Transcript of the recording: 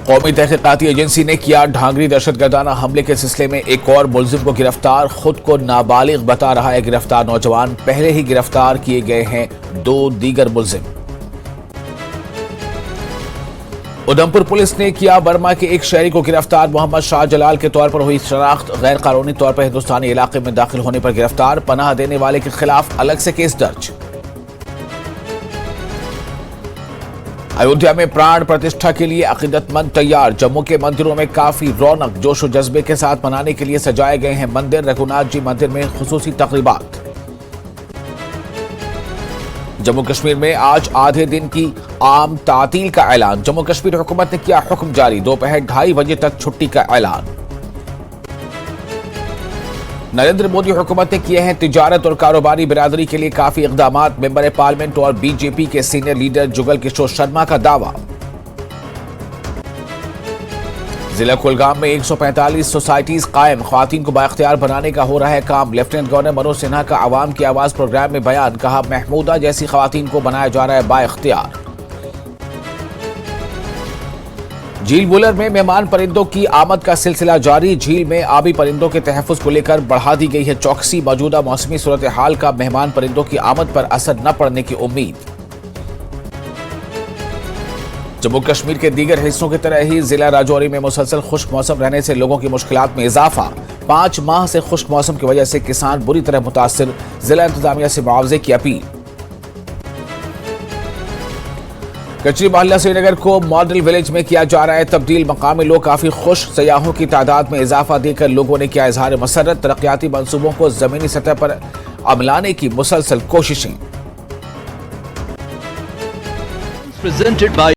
कौमी तहकीकाती एजेंसी ने किया ढांगरी दहशतगर्दाना हमले के सिलसिले में एक और मुलजिम को गिरफ्तार। खुद को नाबालिग बता रहा है गिरफ्तार नौजवान। पहले ही गिरफ्तार किए गए हैं 2 दीगर मुलजिम। उधमपुर पुलिस ने किया बर्मा के एक शहरी को गिरफ्तार। मोहम्मद शाहजलाल के तौर पर हुई शनाख्त, गैर कानूनी तौर पर हिंदुस्तानी इलाके में दाखिल होने पर गिरफ्तार। पनाह देने वाले के खिलाफ अलग से केस दर्ज। अयोध्या में प्राण प्रतिष्ठा के लिए अकीदतमंद तैयार। जम्मू के मंदिरों में काफी रौनक, जोश और जज्बे के साथ मनाने के लिए सजाए गए हैं मंदिर। रघुनाथ जी मंदिर में खुसूसी तकरीबात। जम्मू कश्मीर में आज आधे दिन की आम तातील का ऐलान। जम्मू कश्मीर हुकूमत ने किया हुक्म जारी, दोपहर 2:30 बजे तक छुट्टी का ऐलान। नरेंद्र मोदी हुकूमत ने किए हैं तिजारत और कारोबारी बिरादरी के लिए काफी इकदाम। मेंबर पार्लियामेंट और बीजेपी के सीनियर लीडर जुगल किशोर शर्मा का दावा। जिला कुलगाम में 145 सोसाइटीज कायम, ख्वातीन को बाइख्तियार बनाने का हो रहा है काम। लेफ्टिनेंट गवर्नर मनोज सिन्हा का आवाम की आवाज प्रोग्राम में बयान। कहा, महमूदा जैसी ख्वातीन को बनाया जा रहा है बाइख्तियार। झील बुलर में मेहमान परिंदों की आमद का सिलसिला जारी। झील में आबी परिंदों के तहफ्फुज को लेकर बढ़ा दी गई है चौकसी। मौजूदा मौसमी सूरत हाल का मेहमान परिंदों की आमद पर असर न पड़ने की उम्मीद। जम्मू कश्मीर के दीगर हिस्सों की तरह ही जिला राजौरी में मुसलसल खुश्क मौसम रहने से लोगों की मुश्किलात में इजाफा। 5 माह से खुश्क मौसम की वजह से किसान बुरी तरह मुतासिर। जिला इंतजामिया से मुआवजे की अपील। कचरी मोहल्ला श्रीनगर को मॉडल विलेज में किया जा रहा है तब्दील। मकामी लोग काफी खुश। सयाहों की तादाद में इजाफा देकर लोगों ने किया इजहार मसरत। तरक्याती मंसूबों को जमीनी सतह पर अमलाने की मुसलसल कोशिशें।